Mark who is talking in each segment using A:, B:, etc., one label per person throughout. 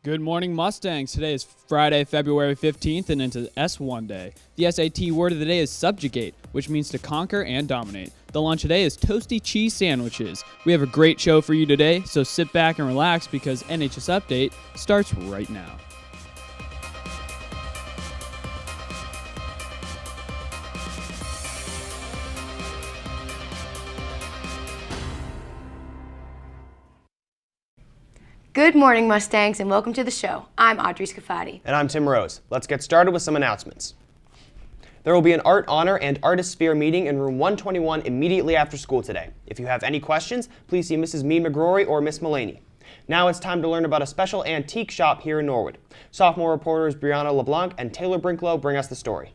A: Good morning, Mustangs. Today is Friday, February 15th, and into S1 day. The SAT word of the day is subjugate, which means to conquer and dominate. The lunch today is toasty cheese sandwiches. We have a great show for you today, so sit back and relax because NHS Update starts right now.
B: Good morning, Mustangs, and welcome to the show. I'm Audrey Scafati.
C: And I'm Tim Rose. Let's get started with some announcements. There will be an Art Honor and Artist Sphere meeting in room 121 immediately after school today. If you have any questions, please see Mrs. Mead McGrory or Miss Mullaney. Now it's time to learn about a special antique shop here in Norwood. Sophomore reporters Brianna LeBlanc and Taylor Brinklow bring us the story.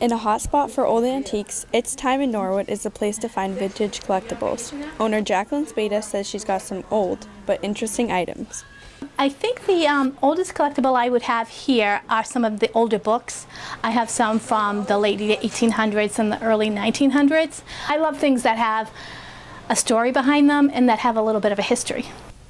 D: In a hotspot for old antiques, It's Time in Norwood is the place to find vintage collectibles. Owner Jacqueline Spada says she's got some old but interesting items.
E: I think the oldest collectible I would have here are some of the older books. I have some from the late 1800s and the early 1900s. I love things that have a story behind them and that have a little bit of a history.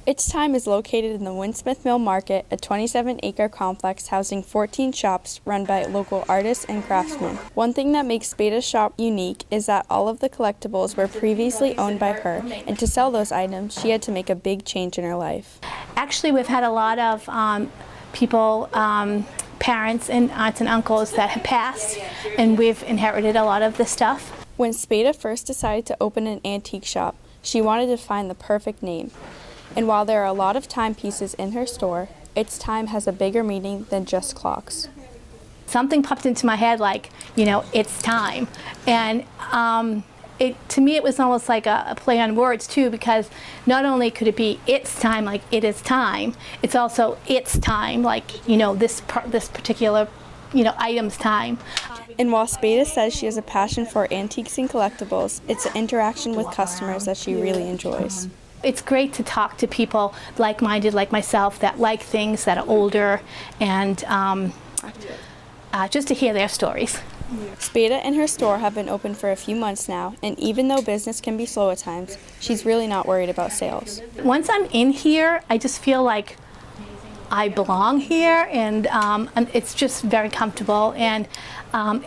D: It's Time is located in the Winsmith Mill Market, a 27-acre complex housing 14 shops run by local artists and craftsmen. One thing that makes Spada's shop unique is that all of the collectibles were previously owned by her, and to sell those items, she had to make a big change in her life.
E: Actually, we've had a lot of people, parents and aunts and uncles that have passed, and we've inherited a lot of this stuff.
D: When Spada first decided to open an antique shop, she wanted to find the perfect name. And while there are a lot of timepieces in her store, It's Time has a bigger meaning than just clocks.
E: Something popped into my head like, it's time. And to me it was almost like a play on words too, because not only could it be it's time, like it is time, it's also it's time, like, this particular item's time.
D: And while Spada says she has a passion for antiques and collectibles, it's an interaction with customers that she really enjoys.
E: It's great to talk to people like-minded like myself that like things that are older, and just to hear their stories.
D: Spada and her store have been open for a few months now, and even though business can be slow at times, she's really not worried about sales.
E: Once I'm in here, I just feel like I belong here, and it's just very comfortable. And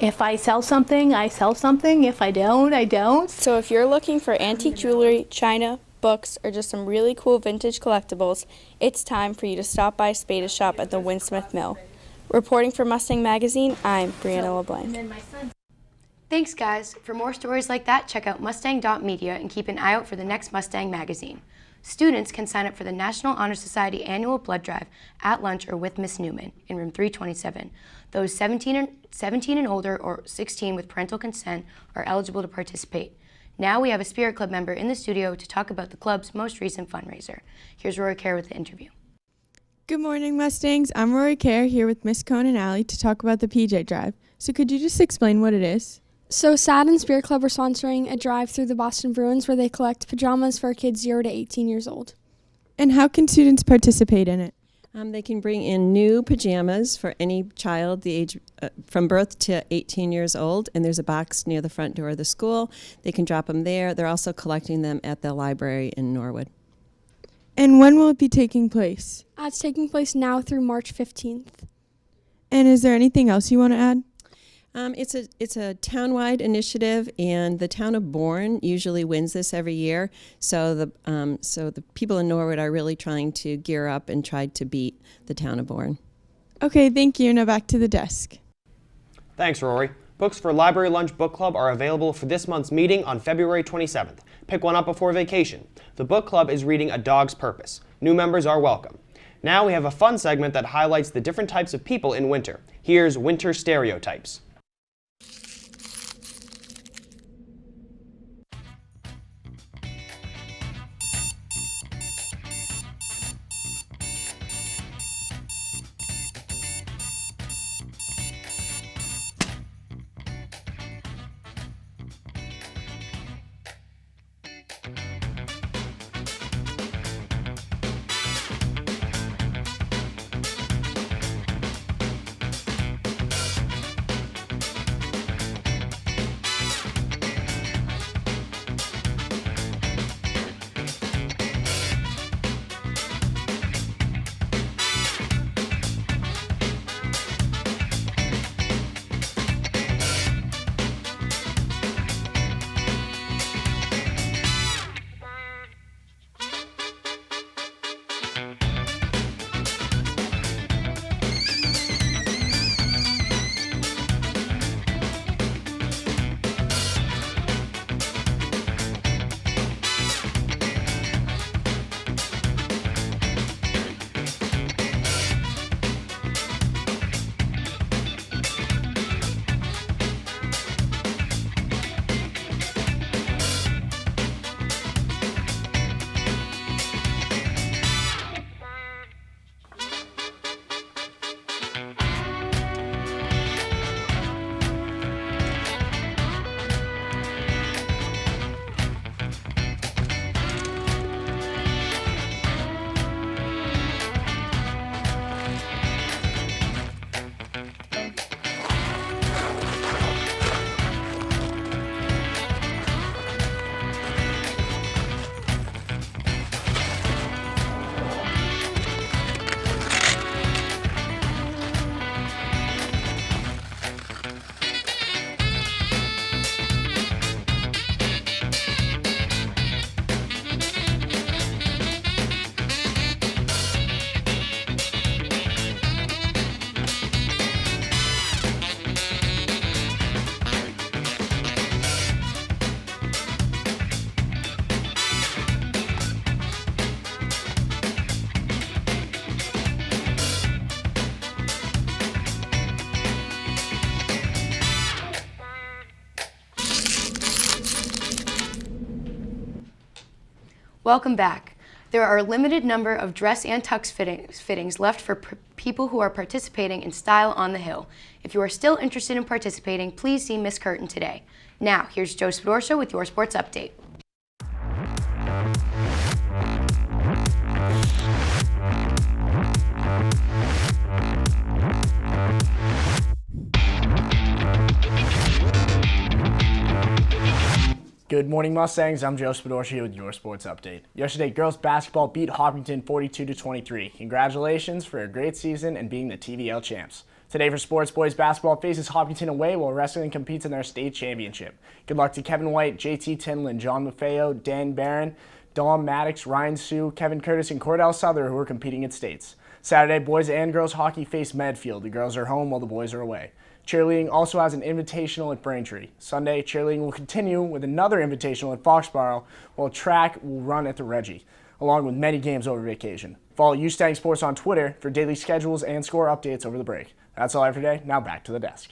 E: if I sell something, I sell something. If I don't, I don't.
D: So if you're looking for antique jewelry, china, books, or just some really cool vintage collectibles, it's time for you to stop by Spada's shop at the Winsmith Mill. Reporting for Mustang Magazine, I'm Brianna LeBlanc.
B: Thanks, guys. For more stories like that, check out Mustang.media and keep an eye out for the next Mustang Magazine. Students can sign up for the National Honor Society annual blood drive at lunch or with Miss Newman in room 327. Those 17 and older or 16 with parental consent are eligible to participate. Now we have a Spirit Club member in the studio to talk about the club's most recent fundraiser. Here's Rory Kerr with the interview.
F: Good morning, Mustangs. I'm Rory Kerr here with Miss Cohn and Allie to talk about the PJ Drive. So could you just explain what it is?
G: So SAD and Spirit Club are sponsoring a drive through the Boston Bruins where they collect pajamas for kids 0 to 18 years old.
F: And how can students participate in it?
H: They can bring in new pajamas for any child the age from birth to 18 years old, and there's a box near the front door of the school. They can drop them there. They're also collecting them at the library in Norwood.
F: And when will it be taking place?
G: It's taking place now through March 15th.
F: And is there anything else you want to add?
H: It's a town-wide initiative, and the town of Bourne usually wins this every year. So the people in Norwood are really trying to gear up and try to beat the town of Bourne.
F: Okay, thank you. Now back to the desk.
C: Thanks, Rory. Books for Library Lunch Book Club are available for this month's meeting on February 27th. Pick one up before vacation. The book club is reading A Dog's Purpose. New members are welcome. Now we have a fun segment that highlights the different types of people in winter. Here's Winter Stereotypes.
B: Welcome back. There are a limited number of dress and tux fittings left for people who are participating in Style on the Hill. If you are still interested in participating, please see Miss Curtin today. Now, here's Joe Spadorcia with your sports update.
I: Good morning, Mustangs. I'm Joe Spadorcia with your sports update. Yesterday, girls basketball beat Hopkinton 42-23. Congratulations for a great season and being the TVL champs. Today for sports, boys basketball faces Hopkinton away while wrestling competes in their state championship. Good luck to Kevin White, JT Tinlin, John Maffeo, Dan Barron, Dom Maddox, Ryan Sue, Kevin Curtis, and Cordell Souther, who are competing at states. Saturday, boys and girls hockey face Medfield. The girls are home while the boys are away. Cheerleading also has an invitational at Braintree. Sunday, cheerleading will continue with another invitational at Foxborough, while track will run at the Reggie, along with many games over vacation. Follow Mustang Sports on Twitter for daily schedules and score updates over the break. That's all I have for today. Now back to the desk.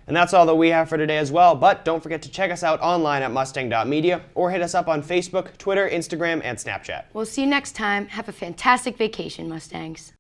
C: And that's all that we have for today as well, but don't forget to check us out online at mustang.media or hit us up on Facebook, Twitter, Instagram, and Snapchat.
B: We'll see you next time. Have a fantastic vacation, Mustangs.